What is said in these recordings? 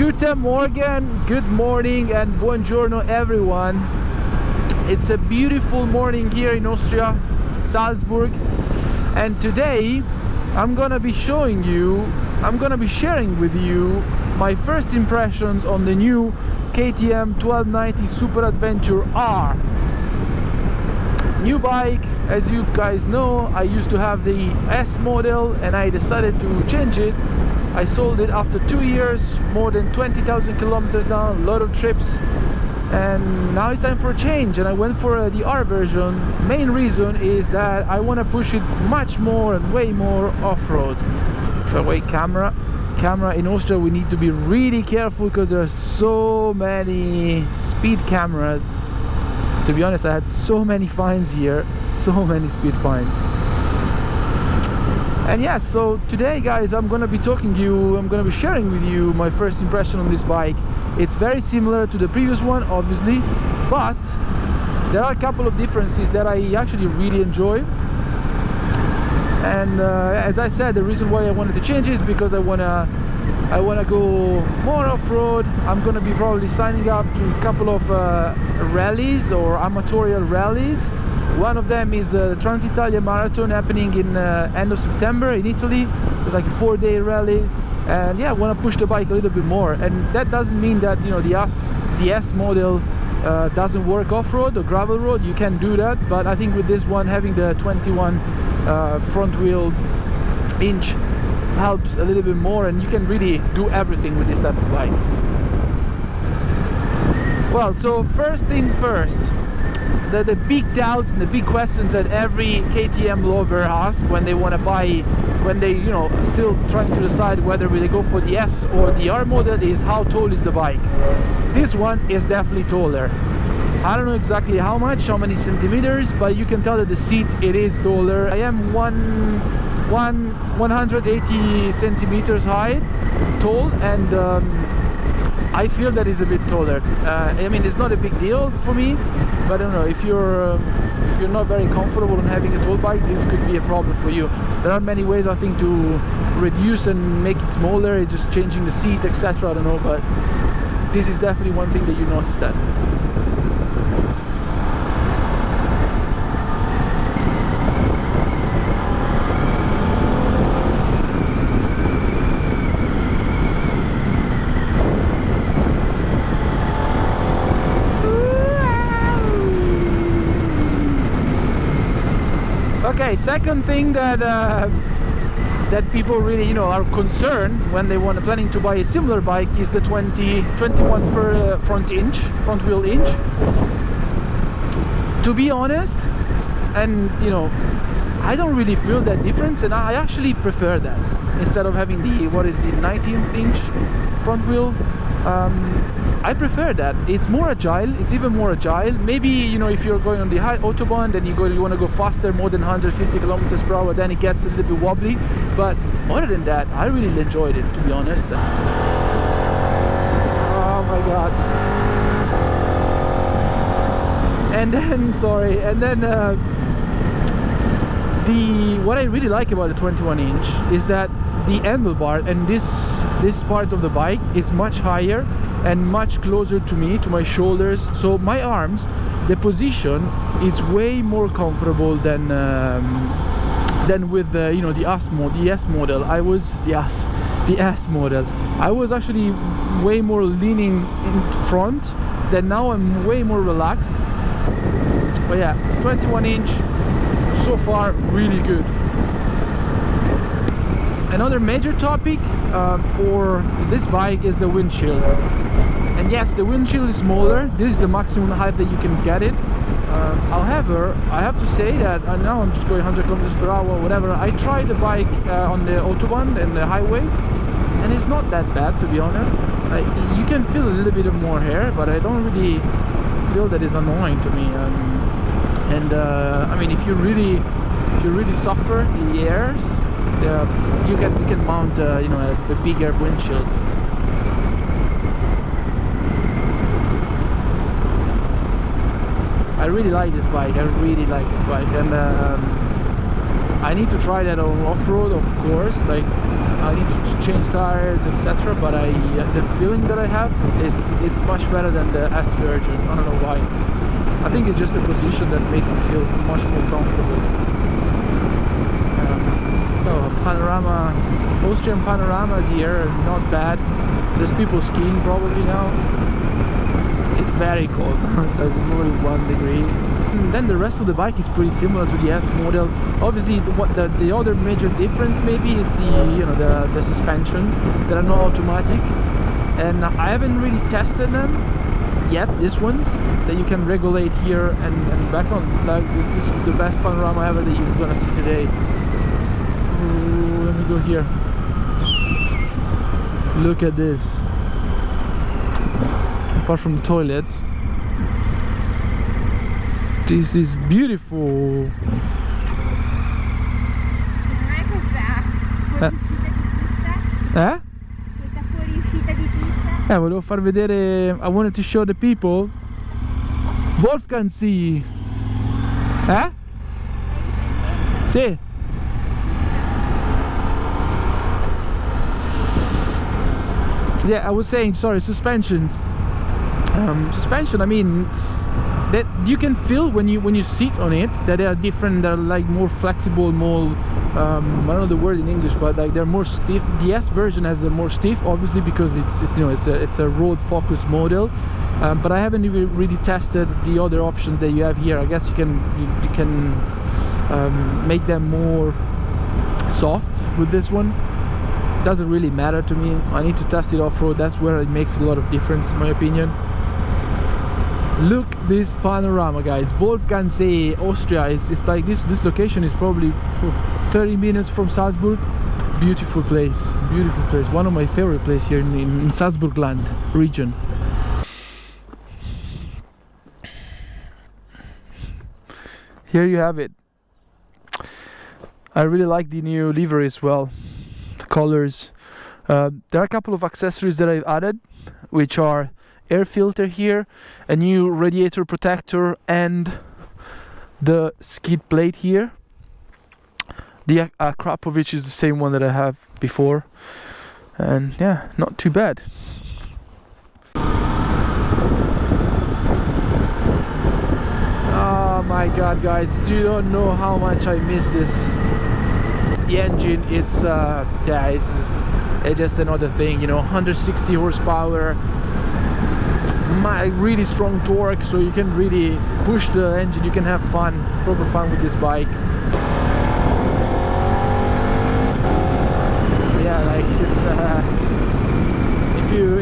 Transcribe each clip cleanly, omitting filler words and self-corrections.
Guten Morgen, good morning and buongiorno everyone. It's a beautiful morning here in Austria, Salzburg, and today I'm gonna be sharing with you my first impressions on the new KTM 1290 SuperAdventure R. New bike, as you guys know. I used to have the S model and I decided to change it. I sold it after 2 years, more than 20,000 kilometers down, a lot of trips, and now it's time for a change, and I went for the R version. Main reason is that I want to push it much more and way more off-road. If I wait camera in Austria, we need to be really careful because there are so many speed cameras. To be honest, I had so many fines here, so many speed fines. And yeah, so today guys, I'm gonna be sharing with you my first impression on this bike. It's very similar to the previous one, obviously, but there are a couple of differences that I actually really enjoy. And as I said, the reason why I wanted to change is because I wanna go more off-road. I'm gonna be probably signing up to a couple of rallies or amatorial rallies. One of them is the Trans-Italia Marathon happening in end of September in Italy. It's like a 4-day rally, and yeah, I want to push the bike a little bit more. And that doesn't mean that, you know, the S model doesn't work off-road or gravel road. You can do that, but I think with this one, having the 21 front wheel inch helps a little bit more, and you can really do everything with this type of bike. Well, so first things first. The big doubts and the big questions that every KTM lover asks when they want to buy, when they, you know, still trying to decide whether they go for the S or the R model, is how tall is the bike. This one is definitely taller. I don't know exactly how many centimeters, but you can tell that the seat, it is taller. I am 180 centimeters high, tall, and I feel that is a bit taller. I mean, it's not a big deal for me, but I don't know, if you're not very comfortable in having a tall bike, this could be a problem for you. There are many ways, I think, to reduce and make it smaller. It's just changing the seat, etc. I don't know, but this is definitely one thing that you notice that. Okay, second thing that people really, you know, are concerned when they planning to buy a similar bike is the 21 front wheel inch. To be honest, and you know, I don't really feel that difference, and I actually prefer that instead of having the 19th inch front wheel. I prefer that. It's more agile. It's even more agile. Maybe, you know, if you're going on the high autobahn, then you want to go faster, more than 150 kilometers per hour, then it gets a little bit wobbly. But other than that, I really enjoyed it, to be honest. Oh my god. And then, sorry, and then what I really like about the 21 inch is that the handlebar and this part of the bike is much higher and much closer to me, to my shoulders. So my arms, the position, it's way more comfortable than with you know, the S model. I was actually way more leaning in front. Then now I'm way more relaxed. But yeah, 21 inch so far, really good. Another major topic for this bike is the windshield. And yes, the windshield is smaller. This is the maximum height that you can get it. However, I have to say that now I'm just going 100 kilometers per hour, whatever. I tried the bike on the autobahn and the highway, and it's not that bad, to be honest. You can feel a little bit of more hair, but I don't really feel that it's annoying to me. I mean, if you really suffer the airs, you can mount you know, a bigger windshield. I really like this bike. And I need to try that on off-road, of course. Like I need to change tires, etc. But the feeling that I have, it's much better than the S version. I don't know why. I think it's just the position that makes me feel much more comfortable. Panorama, Austrian panoramas here, not bad. There's people skiing probably now. It's very cold. It's like only 1 degree. And then the rest of the bike is pretty similar to the S model. Obviously, the other major difference maybe is the suspension that are not automatic, and I haven't really tested them yet. These ones that you can regulate here and back on. Like this is the best panorama ever that you're gonna see today. Ooh, let me go here. Look at this. Apart from the toilets, this is beautiful. Eh? Questa fuoriuscita di pista. Volevo far vedere. I wanted to show the people Wolfgang See. Eh? Sì. Yeah, I was saying, sorry, suspensions. Suspension, I mean, that you can feel when you sit on it that they are different. They're like more flexible, more I don't know the word in English, but like they're more stiff. The S version has the more stiff, obviously, because it's a road focused model. But I haven't even really tested the other options that you have here. I guess you can make them more soft with this one. Doesn't really matter to me. I need to test it off-road. That's where it makes a lot of difference, in my opinion. Look this panorama, guys. Wolfgangsee, Austria. It's like this location is probably 30 minutes from Salzburg. Beautiful place, beautiful place. One of my favorite places here in Salzburgland region. Here you have it. I really like the new livery as well. Colors. There are a couple of accessories that I've added, which are air filter here, a new radiator protector, and the skid plate here. The Krapovich is the same one that I have before, and yeah, not too bad. Oh my god, guys, you don't know how much I miss this. The engine, it's just another thing, 160 horsepower, really strong torque, so you can really push the engine. You can have proper fun with this bike. Yeah, like it's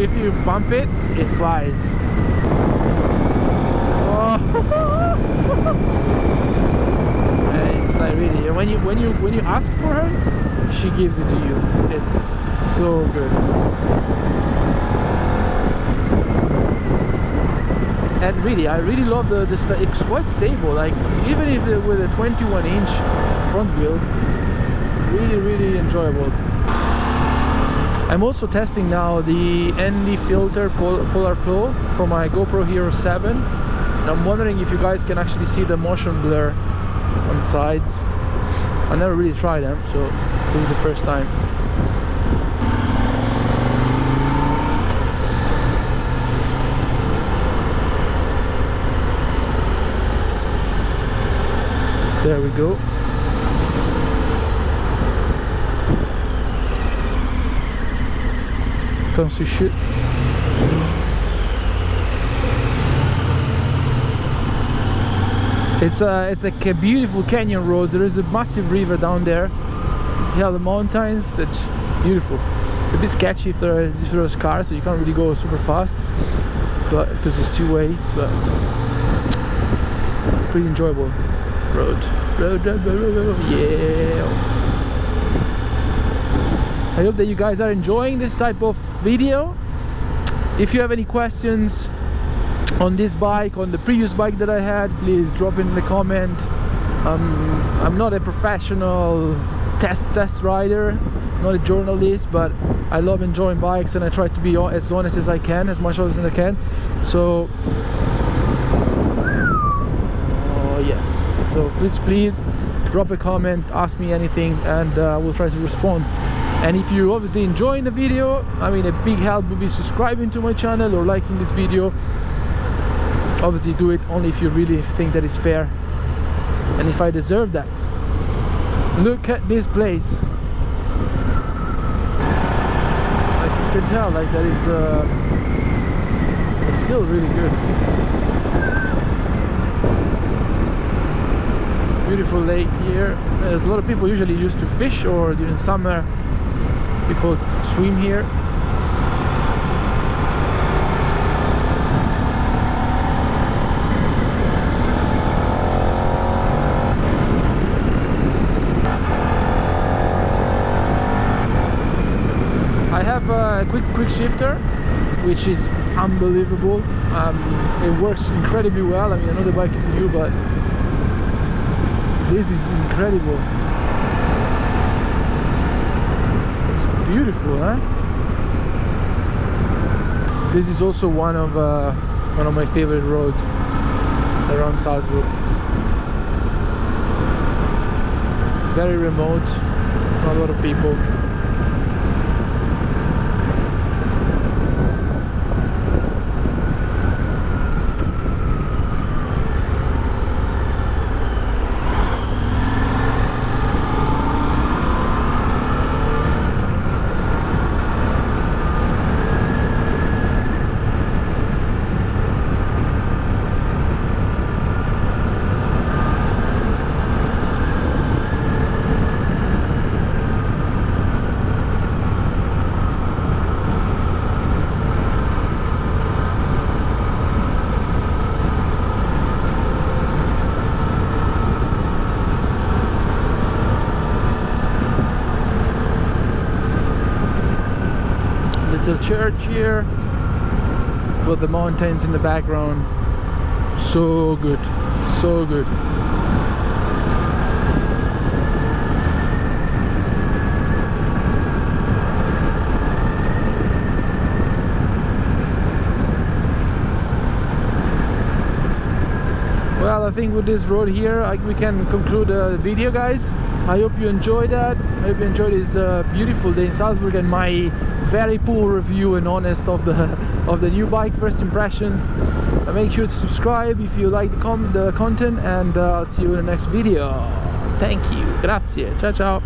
if you bump it, it flies. Oh. It's like really, when you ask for her, she gives it to you. It's so good. And really, I really love it's quite stable. Like even if with a 21-inch front wheel, really enjoyable. I'm also testing now the ND filter Polar Pro for my GoPro Hero 7. And I'm wondering if you guys can actually see the motion blur on the sides. I never really tried them, so this is the first time. There we go. Can't see shit. It's like a beautiful canyon road. There is a massive river down there. Yeah, the mountains. It's beautiful. A bit sketchy if there's cars, so you can't really go super fast. But because it's two ways, but pretty enjoyable road. Yeah. I hope that you guys are enjoying this type of video. If you have any questions on this bike, on the previous bike that I had, please drop in the comment. I'm not a professional test rider, not a journalist, but I love enjoying bikes and I try to be as honest as I can, as much as I can. So, oh yes, So please drop a comment, ask me anything, and I will try to respond. And if you're obviously enjoying the video, I mean, a big help would be subscribing to my channel or liking this video. Obviously do it only if you really think that it's fair and if I deserve that. Look at this place. Like you can tell, like that is it's still really good. Beautiful lake here. There's a lot of people usually used to fish, or during summer people swim here. I have a quick shifter, which is unbelievable. It works incredibly well. I mean, I know the bike is new, but this is incredible. It's beautiful, huh? This is also one of my favorite roads around Salzburg. Very remote, not a lot of people. Little church here with the mountains in the background. So good, so good. Well, I think with this road here we can conclude the video, guys. I hope you enjoyed that. I hope you enjoyed this beautiful day in Salzburg and my very poor review and honest of the new bike, first impressions. Make sure to subscribe if you like the content, and I'll see you in the next video. Thank you, grazie, ciao ciao.